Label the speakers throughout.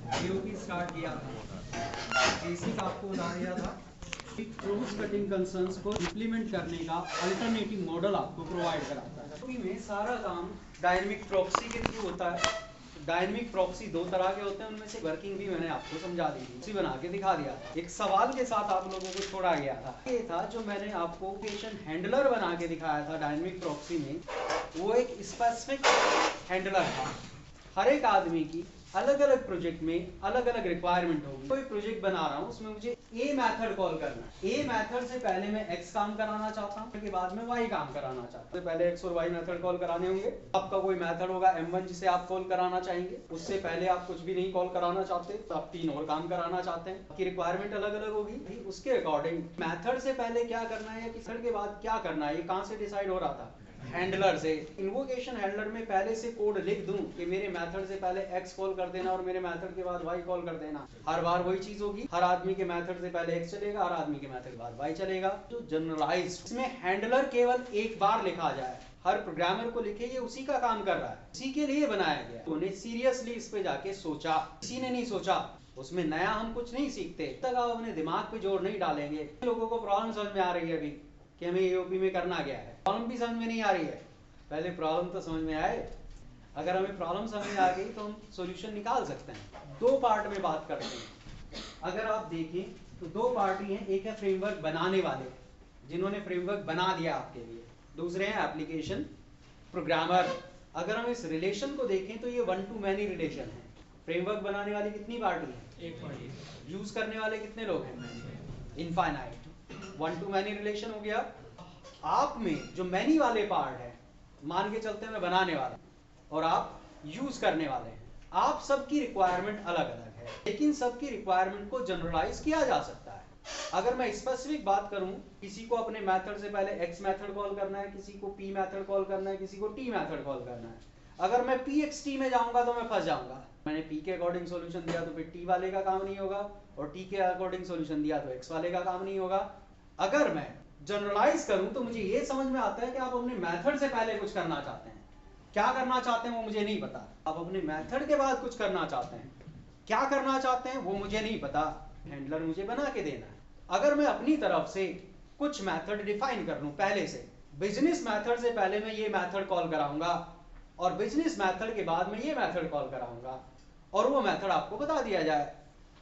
Speaker 1: AOP start किया था, basic आपको बता दिया था, क्रॉस कटिंग कंसर्न्स को इंप्लीमेंट करने का अल्टरनेटिव मॉडल आपको प्रोवाइड कराता है। AOP में सारा काम डायनेमिक प्रॉक्सी के थ्रू होता है। डायनेमिक प्रॉक्सी दो तरह के होते हैं, उनमें से वर्किंग भी मैंने आपको समझा दी थी, उसी बना के दिखा दिया था। एक सवाल के साथ आप लोगों को छोड़ा गया था, ये था जो मैंने आपको पेशेंट हैंडलर बना के दिखाया था डायनेमिक प्रॉक्सी में, वो एक स्पेसिफिक हैंडलर था। हर एक आदमी की अलग अलग प्रोजेक्ट में अलग अलग रिक्वायरमेंट होगी। कोई प्रोजेक्ट बना रहा हूँ, उसमें मुझे ए मेथड कॉल करना है। ए मेथड से पहले मैं एक्स काम कराना चाहता हूँ, के बाद में वाई काम कराना चाहता हूँ। पहले एक्स और वाई मेथड कॉल कराने होंगे। आपका कोई मेथड होगा M1 जिसे आप कॉल कराना चाहेंगे, उससे पहले आप कुछ भी नहीं कॉल कराना चाहते, तो आप 3 और काम कराना चाहते हैं। आपकी रिक्वायरमेंट अलग अलग होगी, उसके अकॉर्डिंग मेथड से पहले क्या करना है या मेथड के बाद क्या करना है, ये कहाँ से डिसाइड हो रहा था? हैंडलर से। इन्वोकेशन हैंडलर में पहले से कोड लिख दूं कि मेरे मेथड से पहले x कॉल कर देना और मेरे मेथड के बाद y कॉल कर देना, हर बार वही चीज होगी। हर आदमी के मेथड से पहले x चलेगा, हर आदमी के मेथड के बाद y चलेगा। तो जनरलाइज्ड, इसमें हैंडलर केवल एक बार लिखा जाए, हर प्रोग्रामर को लिखे, ये उसी का काम कर रहा है, उसी के लिए बनाया गया। उन्होंने सीरियसली इस पे जाके सोचा, किसी ने नहीं सोचा। उसमें नया हम कुछ नहीं सीखते तक आप अपने दिमाग पे जोर नहीं डालेंगे। लोगों को प्रॉब्लम समझ में आ रही है अभी कि हमें AOP में करना क्या है, प्रॉब्लम भी समझ में नहीं आ रही है। पहले प्रॉब्लम तो समझ में आए, अगर हमें प्रॉब्लम समझ में आ गई तो हम सॉल्यूशन निकाल सकते हैं। दो पार्ट में बात करते हैं। अगर आप देखें तो दो पार्टी हैं, एक है फ्रेमवर्क बनाने वाले जिन्होंने फ्रेमवर्क बना दिया आपके लिए, दूसरे हैं एप्लीकेशन प्रोग्रामर। अगर हम इस रिलेशन को देखें तो ये वन टू मैनी रिलेशन है। फ्रेमवर्क बनाने वाली कितनी पार्टी है? एक पार्टी। यूज करने वाले कितने लोग हैं? Infinite. One two many relation हो गया। आप में जो मैनी वाले पार्ट है, मान के चलते हैं मैं बनाने वाला और आप यूज करने वाले हैं, आप सबकी रिक्वायरमेंट अलग अलग है, लेकिन सबकी रिक्वायरमेंट को जनरलाइज किया जा सकता है। अगर मैं स्पेसिफिक बात करूं, किसी को अपने मेथड से पहले x मेथड कॉल करना है, किसी को p मेथड कॉल करना है, किसी को t मेथड कॉल करना है। अगर मैं pxt में जाऊंगा तो मैं फंस जाऊंगा। मैंने p के अकॉर्डिंग सॉल्यूशन दिया तो फिर t वाले का काम नहीं होगा, और t के अकॉर्डिंग सॉल्यूशन दिया तो x वाले का काम नहीं होगा। अगर मैं जनरलाइज करूं तो मुझे ये समझ में आता है कि आप अपने मेथड से पहले कुछ करना चाहते हैं, क्या करना चाहते हैं वो मुझे नहीं पता। आप अपने मेथड के बाद कुछ करना चाहते हैं, क्या करना चाहते हैं वो मुझे नहीं पता, हैंडलर मुझे बना के देना है। अगर मैं अपनी तरफ से कुछ मेथड डिफाइन कर लूं पहले से, बिजनेस मेथड से पहले मैं ये मेथड कॉल कराऊंगा और बिजनेस मेथड के बाद मैं ये मेथड कॉल कराऊंगा, और वो मेथड आपको बता दिया जाए,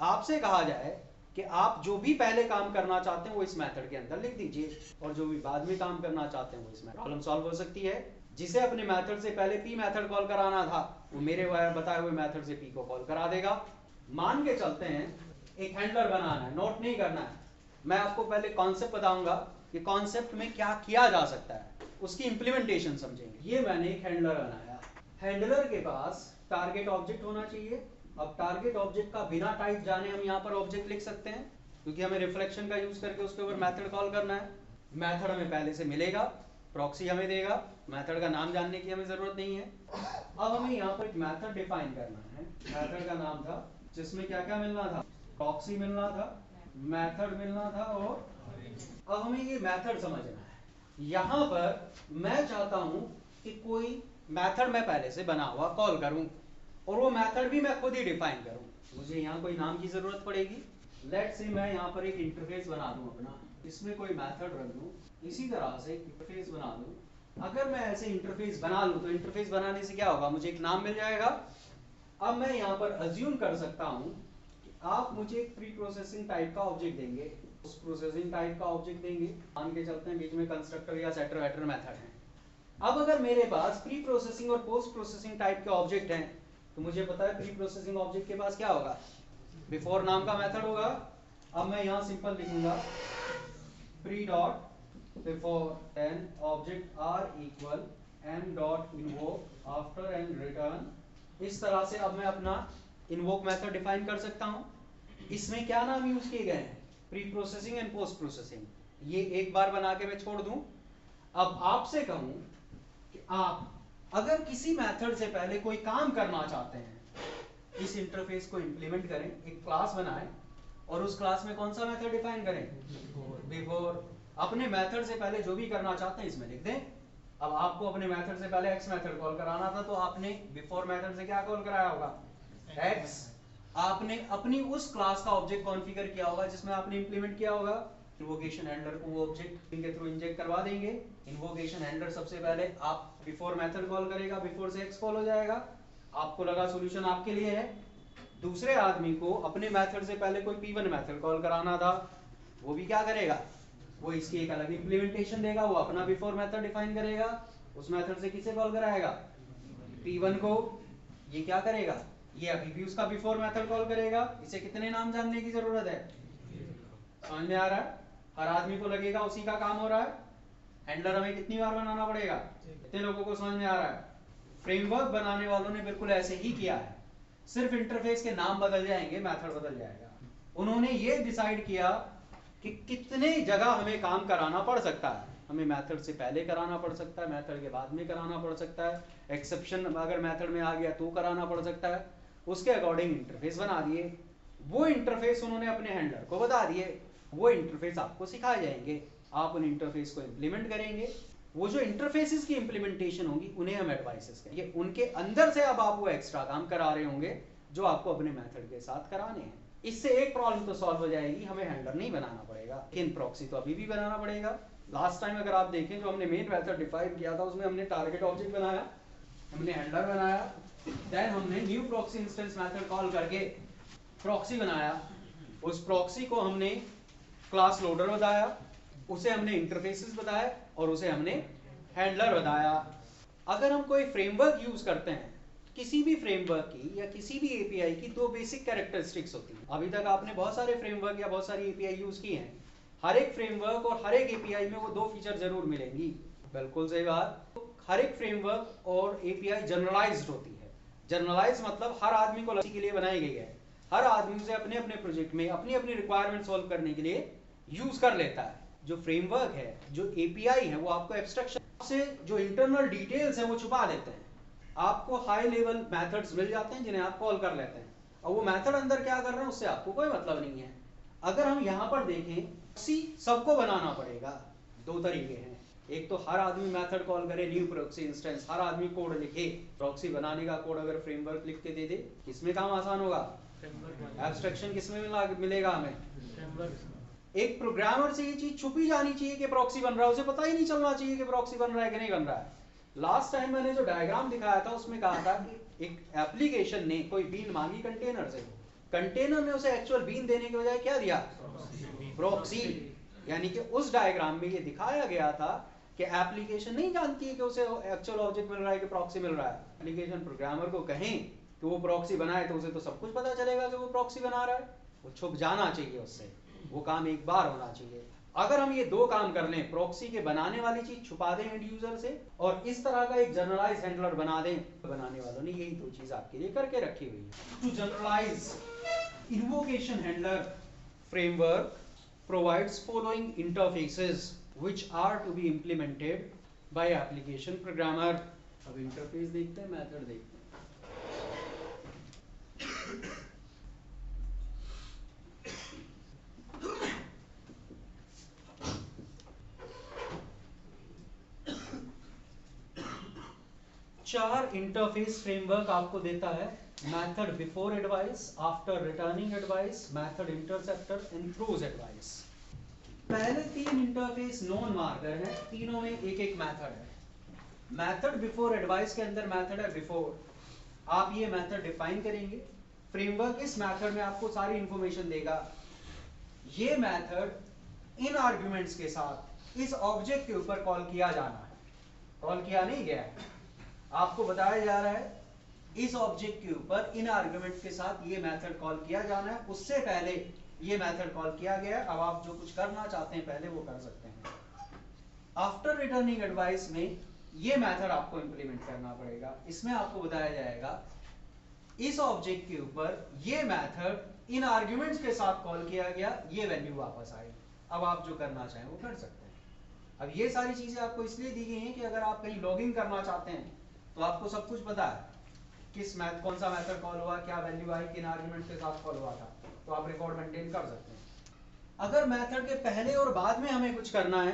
Speaker 1: आपसे कहा जाए कि आप जो भी पहले काम करना चाहते हैं वो इस मेथड के अंदर लिख दीजिए, और जो भी बाद में काम करना चाहते हैं वो इसमें प्रॉब्लम सॉल्व हो सकती है। जिसे अपने मेथड से पहले p मेथड कॉल कराना था, वो मेरे बताए हुए मेथड से p को कॉल करा देगा। मान के चलते हैं एक हैंडलर बनाना है, नोट नहीं करना है, मैं आपको पहले कॉन्सेप्ट बताऊंगा कि कॉन्सेप्ट में क्या किया जा सकता है, उसकी इंप्लीमेंटेशन समझेंगे। ये मैंने एक हैंडलर बनाया, हैंडलर के पास टारगेट ऑब्जेक्ट होना चाहिए। अब टारगेट ऑब्जेक्ट का बिना टाइप जाने हम यहाँ पर ऑब्जेक्ट लिख सकते हैं, क्योंकि हमें रिफ्लेक्शन का यूज करके उसके ऊपर मेथड कॉल करना है। मेथड हमें पहले से मिलेगा, प्रॉक्सी हमें देगा, मेथड का नाम जानने की हमें जरूरत नहीं है। अब हमें यहाँ पर एक मेथड डिफाइन करना है, मेथड का नाम था जिसमें क्या क्या मिलना था, प्रॉक्सी मिलना था, मेथड मिलना था, और अब हमें ये मेथड समझना है। यहाँ पर मैं चाहता हूँ कि कोई मेथड मैं पहले से बना हुआ कॉल करूँ, और वो मेथड भी मैं खुद ही डिफाइन करूँ। मुझे यहाँ कोई नाम की जरूरत पड़ेगी। लेट्स से मैं यहाँ पर एक इंटरफेस बना दूँ अपना, इसमें कोई मेथड रख दूँ, इसी तरह से इंटरफेस बना दूँ। अगर मैं ऐसे इंटरफेस बना लूँ तो इंटरफेस बनाने से क्या होगा, मुझे एक नाम मिल जाएगा। अब मैं यहाँ पर अज्यूम कर सकता हूँ कि आप मुझे एक प्री प्रोसेसिंग टाइप का ऑब्जेक्ट देंगे, पोस्ट प्रोसेसिंग टाइप का ऑब्जेक्ट देंगे, मान के चलते हैं बीच में कंस्ट्रक्टर या सेटर वेटर मेथड है। अब अगर मेरे पास प्री प्रोसेसिंग और पोस्ट प्रोसेसिंग टाइप के ऑब्जेक्ट हैं, तो मुझे पता है प्री प्रोसेसिंग ऑब्जेक्ट के पास क्या होगा, बिफोर नाम का मेथड होगा। अब मैं यहाँ सिंपल लिखूंगा pre dot before an object are equal M dot invoke after and return. इस तरह से अब मैं अपना इन्वोक मेथड डिफाइन कर सकता हूँ। इसमें क्या नाम यूज किए गए हैं, pre processing and post processing. ये एक बार बना के मैं छोड़ दूं। अब आपसे कहूं कि आप अगर किसी मेथड से पहले कोई काम करना चाहते हैं, इस इंटरफेस को इंप्लीमेंट करें, एक क्लास बनाएं और उस क्लास में कौन सा मेथड डिफाइन करें, बिफोर। अपने मेथड से पहले जो भी करना चाहते हैं इसमें लिख दें। अब आपको अपने मेथड से पहले x मेथड कॉल कराना था, तो आपने बिफोर मेथड से क्या कॉल कराया होगा, x। आपने अपनी उस क्लास का ऑब्जेक्ट कॉन्फ़िगर किया होगा जिसमें आपने इंप्लीमेंट किया होगा। इन्वोकेशन हैंडलर को वो ऑब्जेक्ट के थ्रू इंजेक्ट करवा देंगे। इन्वोकेशन हैंडलर सबसे पहले आप बिफोर मेथड कॉल करेगा, बिफोर से एक्स कॉल हो जाएगा। आपको लगा सॉल्यूशन आपके लिए है। दूसरे आदमी को अपने मेथड से पहले कोई P1 मेथड कॉल कराना था, वो भी क्या करेगा, वो इसकी एक अलग इंप्लीमेंटेशन देगा, वो अपना बिफोर मेथड डिफाइन करेगा, उस मेथड से किसे कॉल कराएगा, P1 को। ये क्या करेगा, ये अभी भी उसका बिफोर मेथड कॉल करेगा। इसे कितने नाम जानने की जरूरत है, समझ में आ रहा है? हर आदमी को लगेगा उसी का काम हो रहा है। हैंडलर हमें कितनी बार बनाना पड़ेगा, कितने लोगों को समझ में आ रहा है? फ्रेमवर्क बनाने वालों ने बिल्कुल ऐसे ही किया है, सिर्फ इंटरफेस के नाम बदल जाएंगे, मेथड बदल जाएगा। उन्होंने ये डिसाइड किया कि कितने जगह हमें काम कराना पड़ सकता है। हमें मेथड से पहले कराना पड़ सकता है, मेथड के बाद में कराना पड़ सकता है, एक्सेप्शन अगर मेथड में आ गया तो कराना पड़ सकता है। उसके अकॉर्डिंग इंटरफेस बना दिए। वो इंटरफेस उन्होंने अपने हैंडलर को बता दिए। वो इंटरफेस आपको सिखाए जाएंगे, आप उन इंटरफेस को इंप्लीमेंट करेंगे। वो जो इंटरफेसेस की इंप्लीमेंटेशन होगी उन्हें हम एडवाइसेस कहेंगे। उनके अंदर से अब आप वो एक्स्ट्रा काम करा रहे होंगे जो आपको अपने मेथड के साथ कराने हैं। इससे एक प्रॉब्लम तो सॉल्व हो जाएगी, हमें हैंडलर नहीं बनाना पड़ेगा, लेकिन प्रॉक्सी तो अभी भी बनाना पड़ेगा। लास्ट टाइम अगर आप देखें जो हमने मेन मेथड डिफाइन किया था उसमें हमने टारगेट ऑब्जेक्ट बनाया, हमने हैंडलर बनाया, देन हमने new proxy instance method call करके प्रॉक्सी बनाया। उस प्रॉक्सी को हमने क्लास लोडर बताया, उसे हमने इंटरफेसेस बताया और उसे हमने हैंडलर बताया। अगर हम कोई फ्रेमवर्क यूज करते हैं, किसी भी फ्रेमवर्क की या किसी भी एपीआई की दो बेसिक कैरेक्टरिस्टिक्स होती हैं। अभी तक आपने बहुत सारे फ्रेमवर्क या बहुत सारी एपीआई यूज की हैं। हर एक फ्रेमवर्क और हर एक एपीआई में वो दो फीचर जरूर मिलेंगी। बिल्कुल सही बात। हर एक फ्रेमवर्क और एपीआई जनरलाइज्ड होती है। जनरलाइज मतलब हर आदमी को के लिए बनाई गई है। हर आदमी उसे अपने अपने प्रोजेक्ट में अपनी अपनी रिक्वायरमेंट सॉल्व करने के लिए यूज कर लेता है। जो फ्रेमवर्क है, जो एपीआई है, वो आपको एब्स्ट्रैक्शन से जो इंटरनल डिटेल्स है वो छुपा देते हैं। आपको हाई लेवल मेथड्स मिल जाते हैं जिन्हें आप कॉल कर लेते हैं, और वो मेथड अंदर क्या कर रहे हैं उससे आपको कोई मतलब नहीं है। अगर हम यहाँ पर देखें, सबको बनाना पड़ेगा। दो तरीके हैं, एक तो हर आदमी मेथड कॉल करे न्यू प्रॉक्सी इंस्टेंस, हर आदमी कोड लिखे। प्रॉक्सी बनाने का कोड अगर फ्रेमवर्क लिख के दे दे, किसमें काम आसान होगा, एब्स्ट्रैक्शन किसमें मिलेगा हमें। एक प्रोग्रामर से ये चीज छुपी जानी चाहिए कि प्रॉक्सी बन रहा है, उसे पता ही नहीं चलना चाहिए कि प्रॉक्सी बन रहा है कि नहीं बन रहा है। लास्ट टाइम मैंने जो डायग्राम दिखाया था उसमें कहा था कि एक एप्लीकेशन ने कोई बीन मांगी कंटेनर से, कंटेनर ने उसे एक्चुअल बीन देने के बजाय क्या दिया, प्रॉक्सी। यानी कि उस डायग्राम में ये दिखाया गया था कि एप्लीकेशन नहीं जानती है कि उसे एक्चुअल ऑब्जेक्ट मिल रहा है कि प्रॉक्सी मिल रहा है। एप्लीकेशन प्रोग्रामर को कहें कि वो प्रॉक्सी बनाए तो उसे तो सब कुछ पता चलेगा कि वो प्रॉक्सी बना रहा है। वो छुप जाना चाहिए उससे, वो काम एक बार होना चाहिए। अगर हम ये दो काम कर लें, प्रॉक्सी के बनाने वाली चीज छुपा दें एंड यूजर से, और इस तरह का एक जनरलाइज हैंडलर बना दें, बनाने वालों ने यही दो चीज आपके लिए करके रखी हुई है। To generalise invocation handler framework provides following interfaces which are to be implemented by application programmer। अब इंटरफेस देखते हैं, मेथड देखते हैं। चार इंटरफेस फ्रेमवर्क आपको देता है। Method before advice, after returning advice, method interceptor and throws advice. पहले तीन इंटरफेस नॉन मार्कर है, तीनों में एक एक मेथड है। मेथड बिफोर एडवाइस के अंदर मेथड है बिफोर, आप ये मेथड डिफाइन करेंगे। फ्रेमवर्क इस मेथड में आपको सारी इंफॉर्मेशन देगा। ये मेथड इन आर्ग्यूमेंट्स के साथ इस ऑब्जेक्ट के ऊपर कॉल किया जाना है, कॉल किया नहीं गया है, आपको बताया जा रहा है इस ऑब्जेक्ट के ऊपर इन आर्गुमेंट के साथ ये मेथड कॉल किया जाना है। उससे पहले ये मेथड कॉल किया गया, अब आप जो कुछ करना चाहते हैं पहले वो कर सकते हैं। आफ्टर रिटर्निंग एडवाइस में ये मेथड आपको इंप्लीमेंट करना पड़ेगा। इसमें आपको बताया जाएगा इस ऑब्जेक्ट के ऊपर ये मेथड इन आर्गुमेंट्स के साथ कॉल किया गया, ये वैल्यू वापस आई। अब आप जो करना चाहें वो कर सकते हैं। अब ये सारी चीजें आपको इसलिए दी गई हैं कि अगर आप कहीं लॉगिन करना चाहते हैं तो आपको सब कुछ पता है, किस कौन सा मेथड कॉल हुआ, क्या वैल्यू आई, किन आर्गुमेंट के साथ कॉल हुआ था, तो आप रिकॉर्ड मेंटेन कर सकते हैं। अगर मेथड के पहले और बाद में हमें कुछ करना है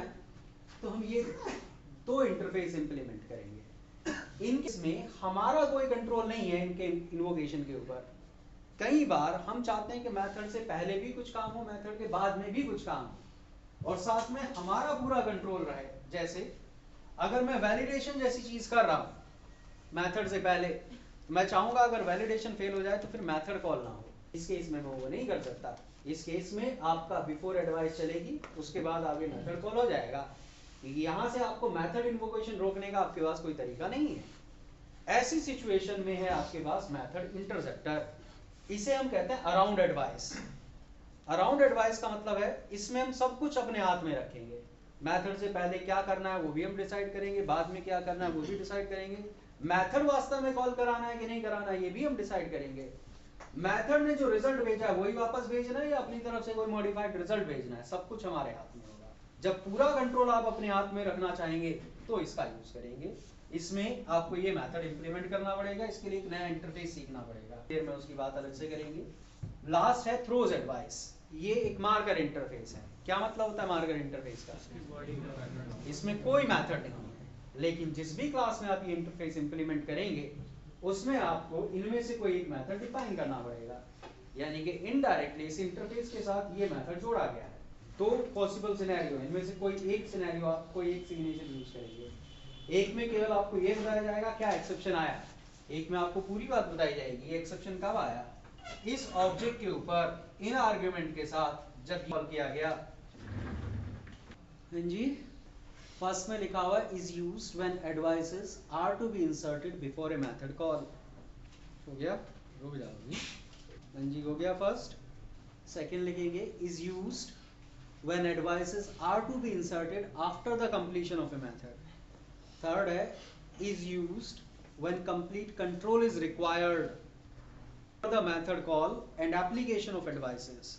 Speaker 1: तो हम ये दो इंटरफेस इंप्लीमेंट करेंगे। इनमें हमारा कोई कंट्रोल नहीं है इनके इन्वोकेशन के ऊपर। कई बार हम चाहते हैं कि मेथड से पहले भी कुछ काम हो, मेथड के बाद में भी कुछ काम हो, और साथ में हमारा पूरा कंट्रोल रहे। जैसे अगर मैं वैलिडेशन जैसी चीज कर रहा हूं मेथड से पहले, मैं चाहूंगा अगर वैलिडेशन फेल हो जाए तो फिर मेथड कॉल ना हो। इस केस में मैं वो नहीं कर सकता। इस केस में आपका बिफोर एडवाइस चलेगी, उसके बाद आगे मेथड कॉल हो जाएगा। यहां से आपको मेथड इन्वोकेशन रोकने का आपके पास कोई तरीका नहीं है। ऐसी सिचुएशन में है आपके पास मेथड इंटरसेप्टर। इसे हम कहते हैं अराउंड एडवाइस। अराउंड एडवाइस का मतलब है इसमें हम सब कुछ अपने हाथ में रखेंगे। मेथड से पहले क्या करना है वो भी हम डिसाइड करेंगे, बाद में क्या करना है वो भी डिसाइड करेंगे, मेथड वास्तव में कॉल कराना है कि नहीं कराना है ये भी हम डिसाइड करेंगे। मेथड ने जो रिजल्ट भेजा है वही वापस भेजना है या अपनी तरफ से कोई मॉडिफाइड रिजल्ट भेजना है, सब कुछ हमारे हाथ में होगा। जब पूरा कंट्रोल आप अपने हाथ में रखना चाहेंगे तो इसका यूज करेंगे। इसमें आपको ये मेथड इंप्लीमेंट करना पड़ेगा, इसके लिए एक नया इंटरफेस सीखना पड़ेगा, फिर मैं उसकी बात अलग से करेंगे। लास्ट है थ्रोज एडवाइस। ये एक मार्कर इंटरफेस है। क्या मतलब होता है मार्कर इंटरफेस का? इसमें कोई मेथड नहीं है, लेकिन जिस भी क्लास में आप ये इंटरफेस इंप्लीमेंट करेंगे उसमें आपको इनमें से कोई एक मेथड डिफाइन करना पड़ेगा, यानी कि इनडायरेक्टली इस इंटरफेस के साथ ये मेथड जोड़ा गया है। तो पॉसिबल सिनेरियो है, इनमें से कोई एक सिनेरियो आप कोई एक सिग्नेचर यूज करेंगे। एक में केवल आपको ये बताया जाएगा क्या एक्सेप्शन आया, एक में आपको पूरी बात बताई जाएगी ये एक्सेप्शन कब आया। इस ऑब्जेक्ट के ऊपर इन आर्गुमेंट के साथ जब कॉल किया गया, जी फर्स्ट में लिखा हुआ is used when advices are to be inserted before a method call. हो गया, रुक जाओ जी, हो गया फर्स्ट। सेकंड लिखेंगे is used when advices are to be inserted after the completion of a method. Third है is used when complete control is required for the method call and application of advices.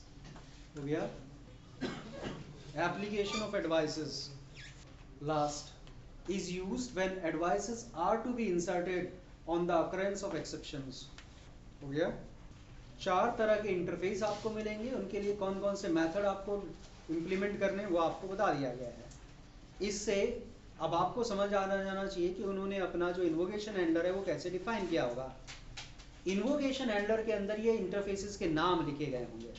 Speaker 1: हो गया, application of advices. Last is used when advices are to be inserted on the occurrence of exceptions. हो गया। 4 तरह के interface आपको मिलेंगे, उनके लिए कौन कौन से मेथड आपको इंप्लीमेंट करने वो आपको बता दिया गया है। इससे अब आपको समझ आना जाना चाहिए कि उन्होंने अपना जो इन्वोकेशन हैंडलर है वो कैसे डिफाइन किया होगा। इन्वोकेशन हैंडलर के अंदर ये इंटरफेसेस के नाम लिखे गए होंगे।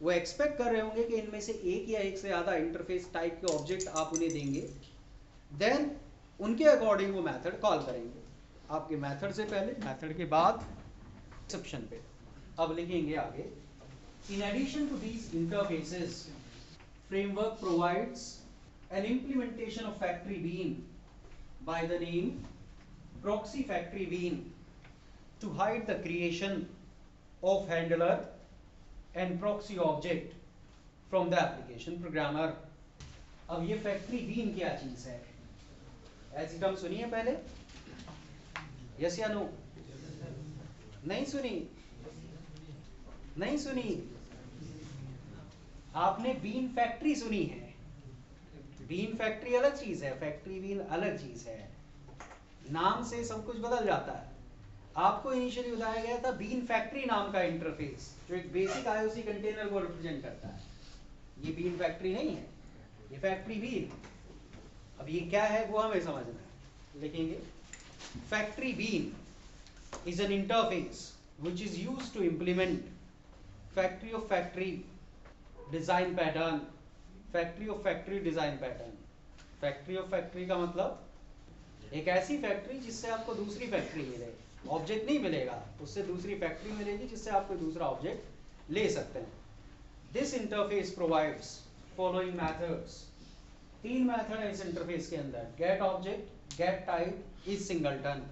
Speaker 1: वो एक्सपेक्ट कर रहे होंगे कि इनमें से एक या एक से ज़्यादा इंटरफेस टाइप के ऑब्जेक्ट आप उन्हें देंगे, देन उनके अकॉर्डिंग वो मेथड कॉल करेंगे। आपके मेथड से पहले, मेथड के बाद, एक्सेप्शन पे। अब लिखेंगे आगे, in addition to these interfaces framework provides an implementation of factory bean by the name proxy factory bean to hide the creation of handler and proxy object from the application programmer. अब ये factory bean क्या चीज है? ऐसी term सुनी है पहले? Yes या नो? नहीं सुनी? नहीं सुनी? आपने बीन फैक्ट्री सुनी है। बीन फैक्ट्री अलग चीज है, फैक्ट्री बीन अलग चीज है। नाम से सब कुछ बदल जाता है। आपको इनिशियली बताया गया था बीन फैक्ट्री नाम का इंटरफेस जो एक बेसिक आईओसी कंटेनर को रिप्रेजेंट करता है। ये बीन फैक्ट्री नहीं है, ये फैक्ट्री बीन। अब ये क्या है वो हमें समझना है। लिखेंगे factory bean is an interface which is used to implement factory of factory design pattern. Factory of factory design pattern. Factory of factory का मतलब एक ऐसी फैक्ट्री जिससे आपको दूसरी फैक्ट्री मिले, ऑब्जेक्ट नहीं मिलेगा, उससे दूसरी फैक्ट्री मिलेगी जिससे आप कोई दूसरा ऑब्जेक्ट ले सकते हैं। This interface provides following methods. 3 method है इस इंटरफेस के अंदर, get object, get type, is singleton.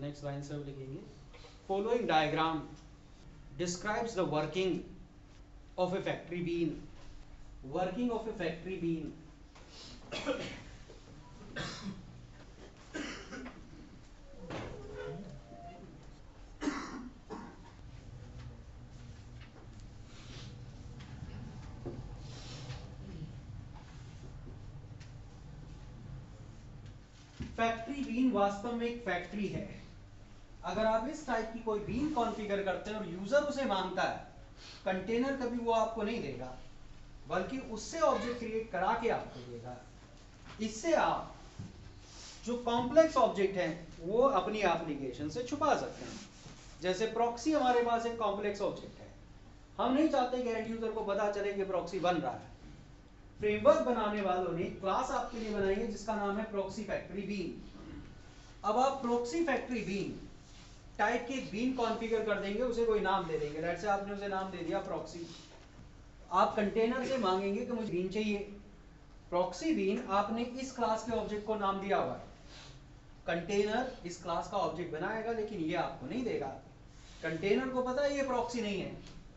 Speaker 1: Next line से लिखेंगे following diagram describes the working of a factory bean. Working of a factory bean. Factory bean वास्तव में एक factory है। अगर आप इस टाइप की कोई बीन कॉन्फ़िगर करते हैं और यूजर उसे मांगता है, कंटेनर कभी वो आपको नहीं देगा, बल्कि उससे ऑब्जेक्ट क्रिएट करा के आपको देगा। इससे आप जो कॉम्प्लेक्स ऑब्जेक्ट हैं वो अपनी एप्लीकेशन से छुपा सकते हैं। जैसे प्रॉक्सी हमारे पास एक कॉम्प्लेक्स ऑब्जेक्ट है, हम नहीं चाहते कि एंड यूजर को पता चले कि प्रॉक्सी बन रहा है। फ्रेमवर्क बनाने वालों ने क्लास आपके लिए बनाई है जिसका नाम है प्रॉक्सी फैक्ट्री बीन। अब आप प्रॉक्सी फैक्ट्री बीन टाइप की बीन कॉन्फ़िगर कर देंगे, उसे कोई नाम दे देंगे। लेट्स से आपने उसे नाम दे दिया प्रॉक्सी। आप कंटेनर से मांगेंगे कि मुझे बीन चाहिए। प्रॉक्सी बीन आपने इस क्लास के ऑब्जेक्ट को नाम दिया हुआ है। कंटेनर इस क्लास का ऑब्जेक्ट बनाएगा, लेकिन ये आपको नहीं देगा। कंटेनर को पता है ये प्रॉक्सी नहीं है,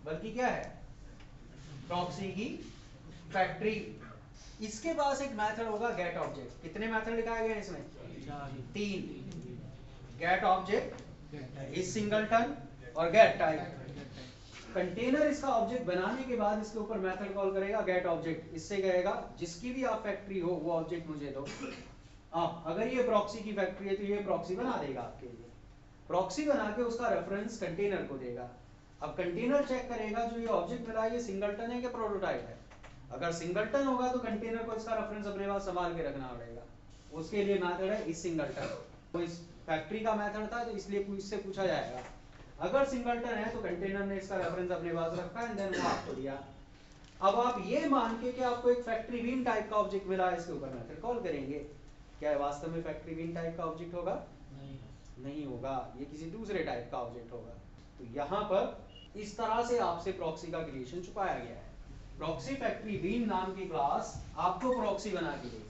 Speaker 1: बल्कि क्या है, प्रॉक्सी की फैक्ट्री। इसके पास एक मेथड होगा गेट ऑब्जेक्ट। कितने मेथड लिखाए गए हैं इसमें? 3। गेट ऑब्जेक्ट, इस सिंगलटन और गेट टाइप। कंटेनर इसका ऑब्जेक्ट बनाने के बाद इसके ऊपर मेथड कॉल करेगा गेट ऑब्जेक्ट। इससे कहेगा जिसकी भी आप फैक्ट्री हो वो ऑब्जेक्ट मुझे दो। अगर ये प्रॉक्सी की फैक्ट्री है तो ये प्रॉक्सी बना देगा आपके लिए। प्रॉक्सी बना के उसका रेफरेंस कंटेनर को देगा। अब कंटेनर चेक करेगा जो ये ऑब्जेक्ट मिला है ये सिंगलटन है कि प्रोटोटाइप है। अगर सिंगलटन होगा तो कंटेनर को इसका रेफरेंस अपने पास संभाल के रखना पड़ेगा। उसके लिए मेथड है इस सिंगलटन। तो इस फैक्ट्री का मेथड था तो इसलिए इससे पूछा जाएगा। अगर सिंगलटन है तो कंटेनर ने इसका रेफरेंस अपने पास रखा एंड देन वो आपको दिया। अब आप ये मान के कि आपको एक फैक्ट्री बीन टाइप का ऑब्जेक्ट मिला है, इसके ऊपर मेथड कॉल करेंगे। क्या वास्तव में फैक्ट्री बीन टाइप का ऑब्जेक्ट होगा? नहीं होगा, ये किसी दूसरे टाइप का ऑब्जेक्ट होगा। तो यहाँ पर इस तरह से आपसे प्रॉक्सी का क्रिएशन छुपाया गया है। प्रॉक्सी फैक्ट्री बीन नाम की क्लास आपको प्रॉक्सी बना के देगी।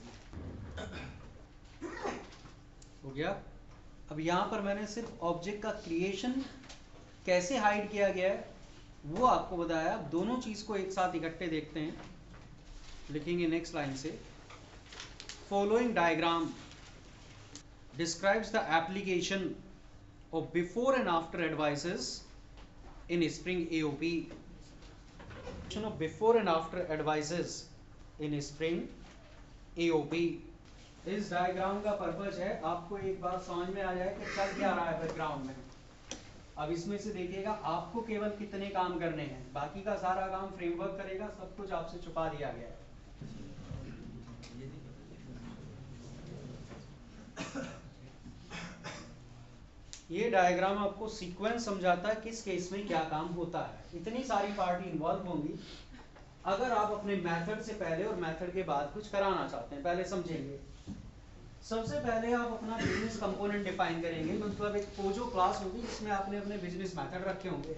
Speaker 1: हो गया? अब यहाँ पर मैंने सिर्फ ऑब्जेक्ट का क्रिएशन कैसे हाइड किया गया है वो आपको बताया। दोनों चीज को एक साथ इकट्ठे देखते हैं। लिखेंगे नेक्स्ट लाइन से, following diagram describes the application of before and after advices in Spring AOP. Of before and after advices in Spring AOP. इस डायग्राम का पर्पज है आपको एक बार समझ में आ जाए कि चल क्या रहा है बैकग्राउंड में। अब इसमें से देखिएगा आपको केवल कितने काम करने हैं, बाकी का सारा काम फ्रेमवर्क करेगा। सब कुछ आपसे छुपा दिया गया है। ये डायग्राम आपको सीक्वेंस समझाता है किस केस में क्या काम होता है। इतनी सारी पार्टी इन्वॉल्व होंगी। अगर आप अपने मेथड से पहले और मेथड के बाद कुछ कराना चाहते हैं, पहले समझेंगे। सबसे पहले आप अपना बिजनेस कंपोनेंट डिफाइन करेंगे, मतलब एक पोजो क्लास होगी जिसमें आपने अपने बिजनेस मेथड रखे होंगे।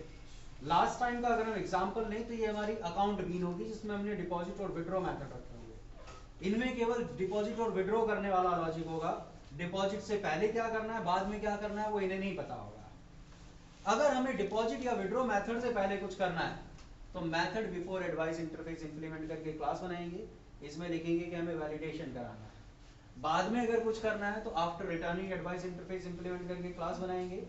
Speaker 1: लास्ट टाइम का अगर हम एग्जांपल लें तो ये हमारी अकाउंट बीन होगी जिसमें हमने डिपॉजिट और विड्रॉ मेथड रखे होंगे। इनमें केवल डिपॉजिट और विड्रॉ करने वाला लॉजिक होगा। डिपॉजिट से पहले क्या करना है, बाद में क्या करना है, वो इन्हें नहीं पता होगा। अगर हमें डिपॉजिट या विड्रॉ मेथड से पहले कुछ करना है तो method before advice interface implement करके क्लास बनाएंगे। इसमें लिखेंगे कि हमें वैलिडेशन कराना है। बाद में अगर कुछ करना है तो after returning advice interface implement करके क्लास बनाएंगे।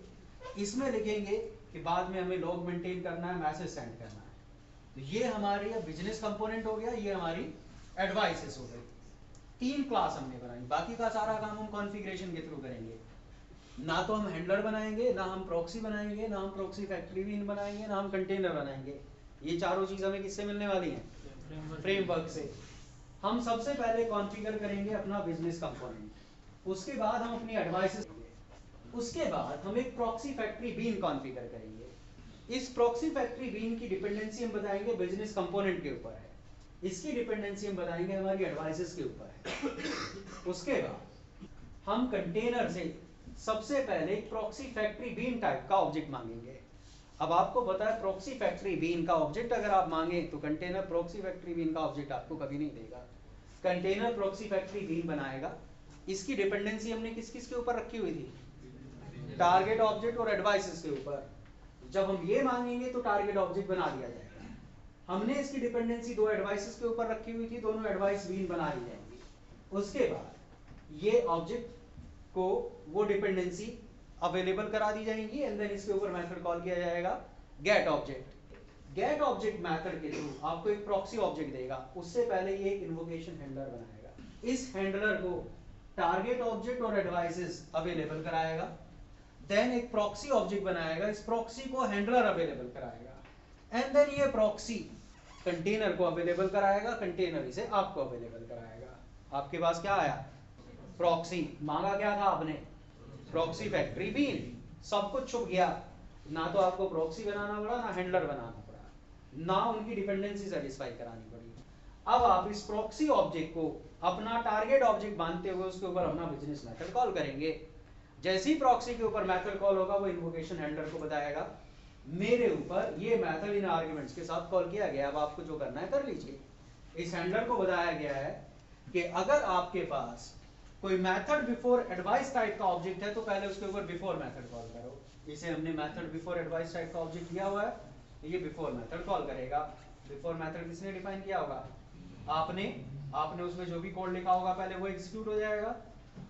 Speaker 1: इसमें लिखेंगे कि बाद में हमें लॉग मेंटेन करना है, मैसेज सेंड करना है। तो ये हमारी बिजनेस कंपोनेंट हो गया, ये हमारी एडवाइसेस हो गई। 3 क्लास हमने बनाई। बाकी का सारा काम हम कॉन्फ़िगरेशन के थ्रू करेंगे। ना तो हम हैंडलर बनाएंगे, ना हम प्रॉक्सी बनाएंगे, ना हम प्रॉक्सी फैक्ट्री बीन बनाएंगे, ना हम कंटेनर बनाएंगे। ये चारों चीज हमें किससे मिलने वाली हैं? फ्रेमवर्क से। हम सबसे पहले कॉन्फ़िगर करेंगे अपना बिजनेस कंपोनेंट, उसके बाद हम अपनी एडवाइसेस, उसके बाद हम एक प्रॉक्सी फैक्ट्री बीन कॉन्फ़िगर करेंगे। इस प्रॉक्सी फैक्ट्री बीन की डिपेंडेंसी हम बताएंगे बिजनेस कंपोनेंट के ऊपर है, इसकी डिपेंडेंसी हम बताएंगे हमारी एडवाइसेस के ऊपर है। उसके बाद हम कंटेनर से सबसे पहले प्रॉक्सी फैक्ट्री बीन टाइप का ऑब्जेक्ट मांगेंगे। अब आपको पता है प्रॉक्सी फैक्ट्री बीन का ऑब्जेक्ट अगर आप मांगे तो कंटेनर प्रॉक्सी फैक्ट्री बीन का ऑब्जेक्ट आपको कभी नहीं देगा। कंटेनर प्रॉक्सी फैक्ट्री बीन बनाएगा। इसकी डिपेंडेंसी हमने किस किस के ऊपर रखी हुई थी? टारगेट ऑब्जेक्ट और एडवाइसेस के ऊपर। जब हम ये मांगेंगे तो टारगेट ऑब्जेक्ट बना दिया जाएगा। हमने इसकी डिपेंडेंसी 2 एडवाइसेस के ऊपर रखी हुई थी, दोनों एडवाइस बीन बना दी जाएंगी। उसके बाद ये ऑब्जेक्ट को वो डिपेंडेंसी अवेलेबल करा दी जाएंगी एंड देन इसके ऊपर मेथड कॉल किया जाएगा get object. Get object method के थ्रू आपको एक प्रॉक्सी ऑब्जेक्ट देगा। उससे पहले ये एक इन्वोकेशन हैंडलर बनाएगा। इस हैंडलर को टारगेट ऑब्जेक्ट और एडवाइसेस अवेलेबल कराएगा। देन एक प्रॉक्सी ऑब्जेक्ट बनाएगा, इस प्रॉक्सी को हैंडलर अवेलेबल कराएगा एंड देन ये प्रॉक्सी कंटेनर को अवेलेबल कराएगा, कंटेनर इसे आपको अवेलेबल कराएगा। आपके पास क्या आया? प्रॉक्सी। मांगा क्या था आपने? Proxy factory bean. सब कुछ छुप गया। ना तो आपको प्रॉक्सी बनाना पड़ा ना हैंडलर बनाना पड़ा, ना उनकी डिपेंडेंसी सेटिस्फाई करानी पड़ी। अब आप इस प्रॉक्सी ऑब्जेक्ट को अपना टारगेट ऑब्जेक्ट मानते हुए उसके ऊपर अपना बिजनेस मेथड कॉल करेंगे। जैसे ही प्रॉक्सी के ऊपर मेथड कॉल होगा वो इन्वोकेशन हैंडलर को बताएगा मेरे ऊपर ये मेथड इन आर्गुमेंट्स के साथ कॉल किया गया, अब आपको जो करना है कर लीजिए। इस हैंडलर को बताया गया है कि अगर आपके पास कोई मेथड बिफोर एडवाइस टाइप का ऑब्जेक्ट है तो पहले उसके ऊपर बिफोर मेथड कॉल करो। इसे हमने मेथड बिफोर एडवाइस टाइप का ऑब्जेक्ट दिया हुआ है, ये बिफोर मेथड कॉल करेगा। बिफोर मेथड किसने डिफाइन किया होगा? आपने उसमें जो भी कोड लिखा होगा पहले वो एग्जीक्यूट हो जाएगा।